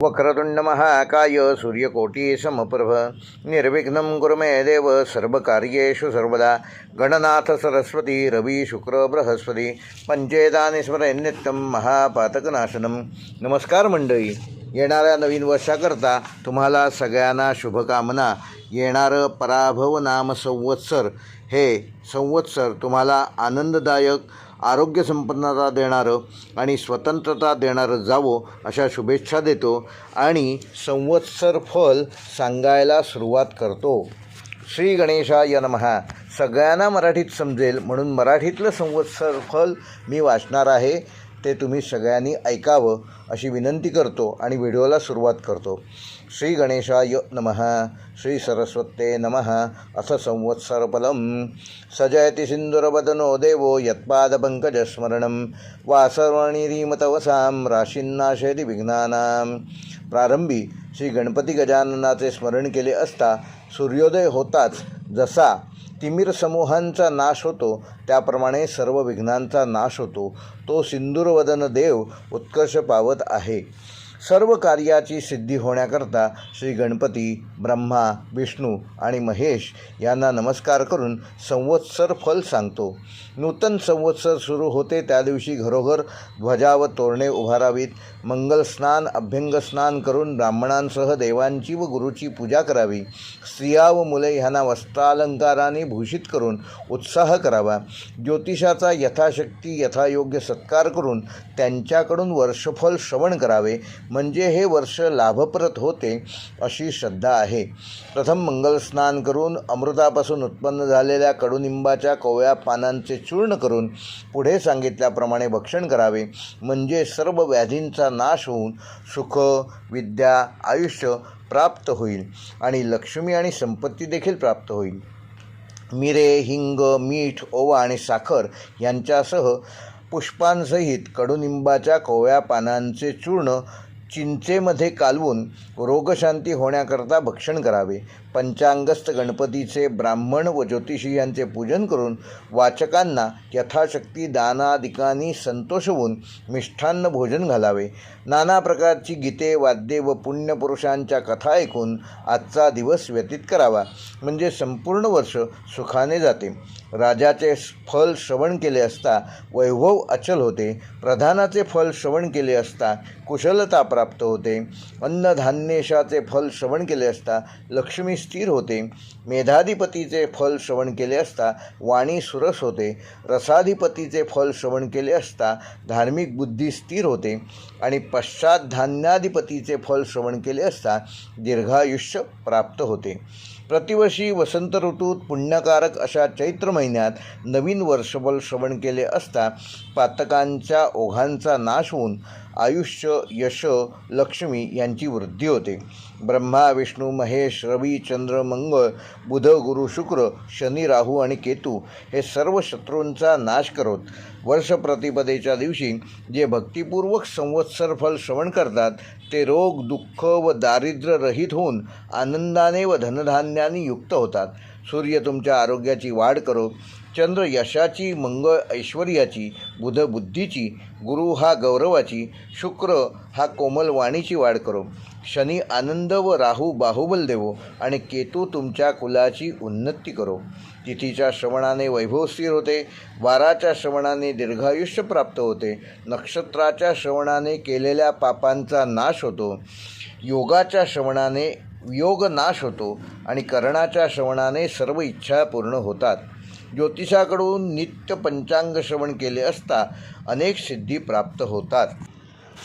वक्रतुंड महाकाय सूर्यकोटी समप्रभ निर्विघ्नं कुरु मे देव सर्वकार्येषु सर्वदा गणनाथ सरस्वती रवि शुक्र बृहस्पती पंचेतानि स्मरेन् नित्यं महापातकनाशनम. नमस्कार मंडळी, येणाऱ्या नवीन वर्षाकरता तुम्हाला सगळ्यांना शुभकामना. येणारं पराभव नाम संवत्सर हे संवत्सर तुम्हाला आनंददायक, आरोग्यसंपन्नता देणारं आणि स्वतंत्रता देणारं जावो अशा शुभेच्छा देतो आणि संवत्सर फल सांगायला सुरुवात करतो. श्री गणेशाय नमः. सगळ्यांना मराठीत समजेल म्हणून मराठीतलं संवत्सर फल मी वाचणार आहे, ते तुम्ही सगळ्यांनी ऐकावं अशी विनंती करतो आणि व्हिडिओला सुरुवात करतो. श्री गणेशाय नमः. श्री सरस्वते नमः. अथ संवत्सरफलं सजयति सिंदूरवदनो देवो यत्पादपङ्कजस्मरणं वासर्वणिरीमतवसां राशीन्नाशयति विघ्नानां. प्रारंभी श्री गणपती गजाननाचे स्मरण केले असता सूर्योदय होताच जसा तिमिर समूहांचा नाश होतो त्याप्रमाणे सर्व विघ्नांचा नाश होतो. तो सिंदूरवदन देव उत्कर्ष पावत आहे. सर्व कार्याची सिद्धी होण्याकरता श्री गणपती, ब्रह्मा, विष्णू आणि महेश यांना नमस्कार करून संवत्सर फल सांगतो. नूतन संवत्सर सुरू होते त्या दिवशी घरोघर ध्वजा व तोरणे उभारावीत. मंगलस्नान, अभ्यंगस्नान करून ब्राह्मणांसह देवांची व गुरुची पूजा करावी. स्त्रिया व मुले ह्यांना वस्त्रालंकाराने भूषित करून उत्साह करावा. ज्योतिषाचा यथाशक्ती यथायोग्य सत्कार करून त्यांच्याकडून वर्षफल श्रवण करावे, म्हणजे हे वर्ष लाभप्रद होते अशी श्रद्धा आहे. प्रथम मंगलस्नान करून अमृतापासून उत्पन्न झालेल्या कडुनिंबाच्या कोवळ्या पानांचे चूर्ण करून पुढे सांगितल्याप्रमाणे भक्षण करावे, म्हणजे सर्व व्याधींचा नाश होऊन सुख, विद्या, आयुष्य प्राप्त होईल आणि लक्ष्मी आणि संपत्ती देखील प्राप्त होईल. मिरे, हिंग, मीठ, ओवा आणि साखर यांच्यासह पुष्पांसहित कडुनिंबाच्या कोवळ्या पानांचे चूर्ण चिंचेमध्ये कालवून रोगशांती होण्याकरता भक्षण करावे. पंचांगस्थ गणपतीचे ब्राह्मण व ज्योतिषी यांचे पूजन करून वाचकांना यथाशक्ती दानादिकांनी संतोष होऊन मिष्ठान्न भोजन घालावे. नाना प्रकारची गीते, वाद्ये व पुण्यपुरुषांच्या कथा ऐकून आजचा दिवस व्यतीत करावा, म्हणजे संपूर्ण वर्ष सुखाने जाते. राजाचे फल श्रवण केले असता वैभव अचल होते. प्रधानाचे फल श्रवण केले असता कुशलता प्राप्त होते. अन्नधान्येशाचे फल श्रवण केले असता लक्ष्मी स्थिर होते. मेधाधिपतीचे फल श्रवण केले असता वाणी सुरस होते. रसाधिपतीचे फल श्रवण केले असता धार्मिक बुद्धी स्थिर होते आणि पश्चात धान्याधिपतीचे फल श्रवण केले असता दीर्घायुष्य प्राप्त होते. प्रतिवर्षी वसंत ऋतूत पुण्यकारक अशा चैत्र महिन्यात नवीन वर्षफल श्रवण केले असता पातकांच्या ओघांचा नाश होऊन आयुष्य, यश, लक्ष्मी यांची वृद्धी होते. ब्रह्मा, विष्णू, महेश, रवी, चंद्र, मंगळ, बुध, गुरु, शुक्र, शनी, राहू आणि केतू हे सर्व शत्रूंचा नाश करत वर्ष प्रतिपदेच्या दिवशी जे भक्तिपूर्वक संवत्सर फल श्रवण करतात ते रोग, दुःख व दारिद्र्य रहित होऊन आनंदाने व धनधान्याने युक्त होतात. सूर्य तुमच्या आरोग्याची वाढ करो. चंद्र यशाची, मंगळ ऐश्वर्याची, बुध बुद्धीची, गुरु हा गौरवाची, शुक्र हा कोमल वाणीची वाढ करो. शनी आनंद व राहू बाहुबल देवो आणि केतू तुमच्या कुलाची उन्नती करो. तिथीच्या श्रवणाने वैभव स्थिर होते. वाराच्या श्रवणाने दीर्घायुष्य प्राप्त होते. नक्षत्राच्या श्रवणाने केलेल्या पापांचा नाश होतो. योगाच्या श्रवणाने वियोग नाश होतो आणि कर्णाच्या श्रवणाने सर्व इच्छा पूर्ण होतात. ज्योतिषाकडून नित्य पंचांग श्रवण केले असता अनेक सिद्धी प्राप्त होतात.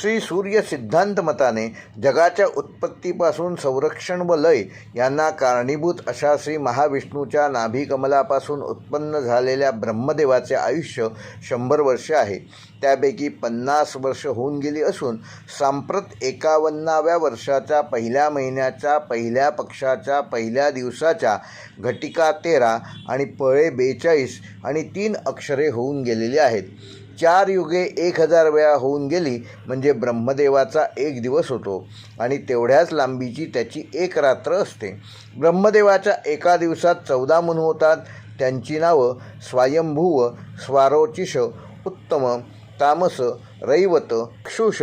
श्री सूर्य सिद्धांत मताने जगाच्या उत्पत्तीपासून संरक्षण व लय यांना कारणीभूत अशा श्री महाविष्णूच्या नाभिकमलापासून उत्पन्न झालेल्या ब्रह्मदेवाचे आयुष्य 100 वर्षे आहे. त्यापैकी 50 वर्ष होऊन गेली असून सांप्रत 51व्या वर्षाच्या पहिल्या महिन्याच्या पहिल्या पक्षाच्या पहिल्या दिवसाच्या घटिका 13 आणि पळे 42 आणि 3 अक्षरे होऊन गेलेली आहेत. 4 युगे 1000 वेळा होऊन गेली म्हणजे ब्रह्मदेवाचा 1 दिवस होतो आणि तेवढ्याच लांबीची त्याची 1 रात्र असते. ब्रह्मदेवाच्या एका दिवसात 14 मनु होतात. त्यांची नावं स्वयंभुव, स्वारोचिष, उत्तम, तामस, रैवत, क्षुष,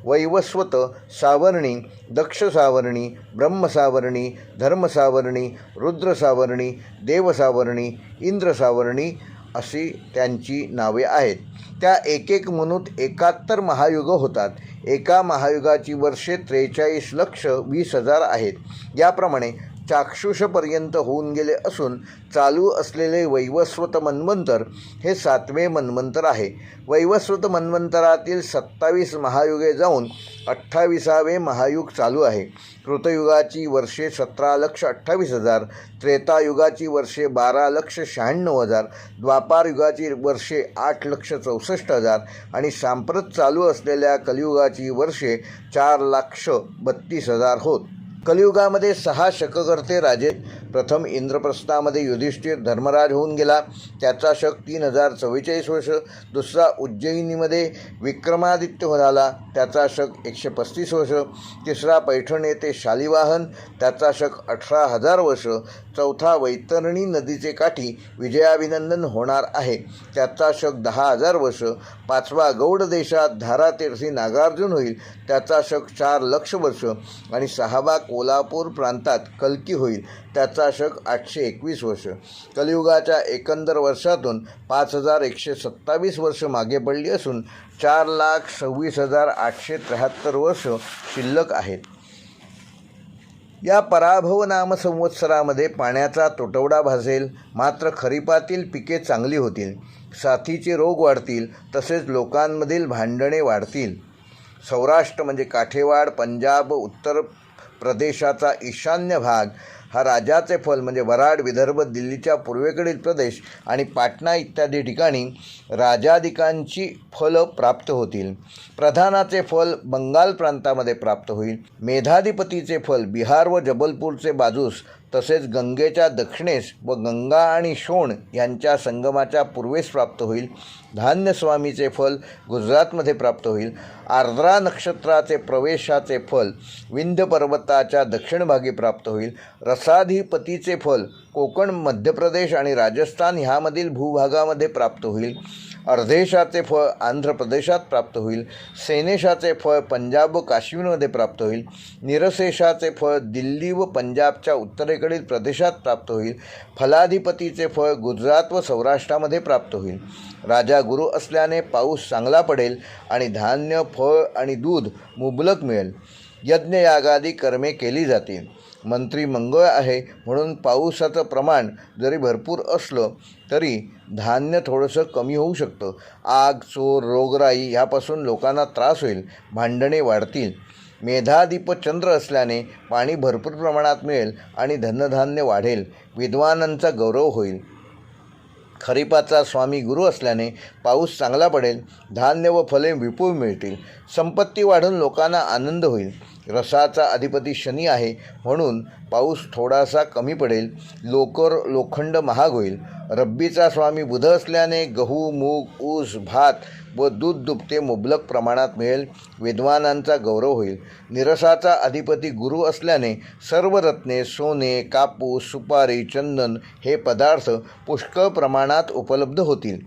वैवस्वत, सावर्णी, दक्ष सावर्णी, ब्रह्म सावर्णी, धर्म सावर्णी, रुद्र सावर्णी, देव सावर्णी, इंद्र सावर्णी अशी त्यांची नावे आहेत. त्या एक एक म्हणून 71 महायुग होतात. एका महायुगाची वर्षे 43,20,000 आहेत. याप्रमाणे चाक्षुषपर्यंत होऊन गेले असून चालू असलेले वैवस्वत मन्वंतर हे 7वे मन्वंतर आहे. वैवस्वत मन्वंतरातील 27 महायुगे जाऊन 28वे महायुग चालू आहे. कृतयुगाची वर्षे 17,28,000, त्रेतायुगाची वर्षे 12,96,000, द्वापारयुगाची वर्षे 8,64,000 आणि सांप्रत चालू असलेल्या कलियुगाची वर्षे 4,32,000 होत. कलियुगामध्ये 6 शककर्ते राजे. प्रथम इंद्रप्रस्थामध्ये युधिष्ठिर धर्मराज होऊन गेला, त्याचा शक 3,044 वर्ष. दुसरा उज्जयिनीमध्ये विक्रमादित्य झाला, त्याचा शक 135 वर्ष. तिसरा पैठण येथे शालिवाहन, त्याचा शक 18,000 वर्ष. चौथा वैतरणी नदीचे काठी विजयाभिनंदन होणार आहे, त्याचा शक 10,000 वर्ष. पाचवा गौड देशात धारातीर्थी नागार्जुन होईल, त्याचा शक 4,00,000 वर्ष. आणि सहावा कोल्हापूर प्रांतात कल्की होईल, त्याचा शक 821 वर्ष. कलियुगाच्या एकंदर वर्षातून 5,127 वर्ष मागे पडली असून 4,26,873 वर्ष शिल्लक आहेत. या पराभव नाम संवत्सरामध्ये पाण्याचा तुटवडा भासेल, मात्र खरीपातील पिके चांगली होतील. साथीचे रोग वाढतील, तसेच लोकांमधील भांडणे वाढतील. सौराष्ट्र म्हणजे काठेवाड, पंजाब, उत्तर प्रदेशाचा ईशान्य भाग हा राजाचे फल म्हणजे वराड, विदर्भ, दिल्लीच्या पूर्वेकडील प्रदेश आणि पाटणा इत्यादी ठिकाणी राजाधिकांची फलं प्राप्त होतील. प्रधानाचे फल बंगाल प्रांतामध्ये प्राप्त होईल. मेधाधिपतीचे फल बिहार व जबलपूरचे बाजूस, तसेच गंगेच्या दक्षिणेस व गंगा आणि शोण यांच्या संगमाच्या पूर्वेस प्राप्त होईल. धान्यस्वामीचे फल गुजरातमध्ये प्राप्त होईल. आर्द्रा नक्षत्राचे प्रवेशाचे फल विंध्य पर्वताच्या दक्षिण भागी प्राप्त होईल. रसाधिपतीचे फल कोकण, मध्य प्रदेश आणि राजस्थान ह्यामधील भूभागामध्ये प्राप्त होईल. अर्धेशाचे फळ आंध्र प्रदेशात प्राप्त होईल. सेनेशाचे फळ पंजाब व काश्मीरमध्ये प्राप्त होईल. निरशेषाचे फळ दिल्ली व पंजाबच्या उत्तरेकडील प्रदेशात प्राप्त होईल. फलाधिपतीचे फळ गुजरात व सौराष्ट्रामध्ये प्राप्त होईल. राजा गुरु असल्याने पाऊस चांगला पडेल आणि धान्य, फळ आणि दूध मुबलक मिळेल. यज्ञयागादी कर्मे केली जातील. मंत्री मंगळ आहे म्हणून पावसाचं प्रमाण जरी भरपूर असलं तरी धान्य थोडंसं कमी होऊ शकतं. आग, चोर, रोगराई ह्यापासून लोकांना त्रास होईल. भांडणे वाढतील. मेधाधिप चंद्र असल्याने पाणी भरपूर प्रमाणात मिळेल आणि धनधान्य वाढेल. विद्वानांचा गौरव होईल. खरीपाचा स्वामी गुरु असल्याने पाऊस चांगला पडेल. धान्य व फले विपुल मिळतील. संपत्ती वाढून लोकांना आनंद होईल. रसाचा अधिपती शनी आहे म्हणून पाऊस थोडासा कमी पडेल. लोखंड महाग होईल. रब्बीचा स्वामी बुध असल्याने गहू, मूग, ऊस, भात व दूध दुभते मुबलक प्रमाणात मिळेल. विद्वानांचा गौरव होईल. निरसाचा अधिपती गुरु असल्याने सर्व रत्ने, सोने, कापूस, सुपारी, चंदन हे पदार्थ पुष्कळ प्रमाणात उपलब्ध होतील.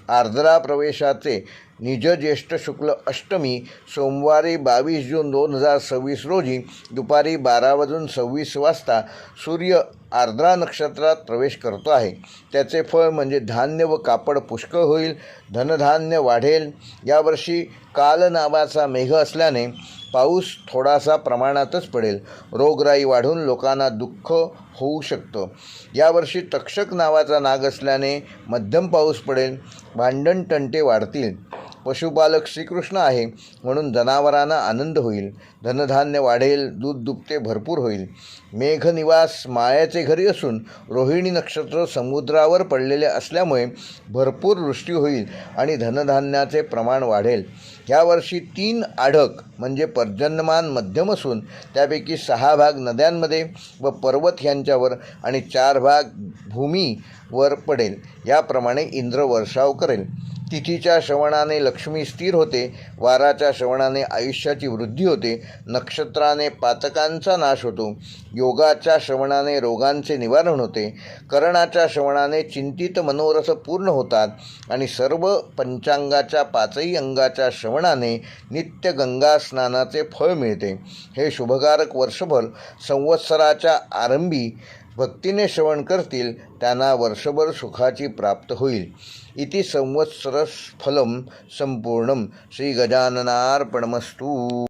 आर्द्रा प्रवेशाचे निज ज्येष्ठ शुक्ल अष्टमी सोमवारी 22 जून 2026 रोजी दुपारी 12:26 वाजता सूर्य आर्द्रा नक्षत्रात प्रवेश करतो आहे. त्याचे फळ म्हणजे धान्य व कापड पुष्कळ होईल. धनधान्य वाढेल. यावर्षी काल नावाचा मेघ असल्याने पाऊस थोडासा प्रमाणातच पडेल. रोगराई वाढून लोकांना दुःख होऊ शकतं. यावर्षी तक्षक नावाचा नाग असल्याने मध्यम पाऊस पडेल. भांडण तंटे वाढतील. पशुपालक श्रीकृष्ण आहे म्हणून जनावरांना आनंद होईल. धनधान्य वाढेल. दूध दुभते भरपूर होईल. मेघनिवास मायाचे घरी असून रोहिणी नक्षत्र समुद्रावर पडलेले असल्यामुळे भरपूर वृष्टी होईल आणि धनधान्याचे प्रमाण वाढेल. यावर्षी 3 आढक म्हणजे पर्जन्यमान मध्यम असून त्यापैकी 6 भाग नद्यांमध्ये व पर्वत ह्यांच्यावर आणि 4 भाग भूमीवर पडेल. याप्रमाणे इंद्र वर्षाव करेल. तिथीच्या श्रवणाने लक्ष्मी स्थिर होते, वाराच्या श्रवणाने आयुष्याची वृद्धी होते, नक्षत्राने पातकांचा नाश होतो, योगाच्या श्रवणाने रोगांचे निवारण होते, करणाच्या श्रवणाने चिंतित मनोरथ पूर्ण होतात आणि सर्व पंचांगाच्या पाचही अंगाच्या श्रवणाने नित्य गंगा स्नानाचे फळ मिळते. हे शुभकारक वर्षभर संवत्सराच्या आरंभी भक्तीने श्रवण करतील त्यांना वर्षभर सुखाची प्राप्त होईल. इति संवत्सरफलम संपूर्णम. श्री गजाननार्पणमस्तु.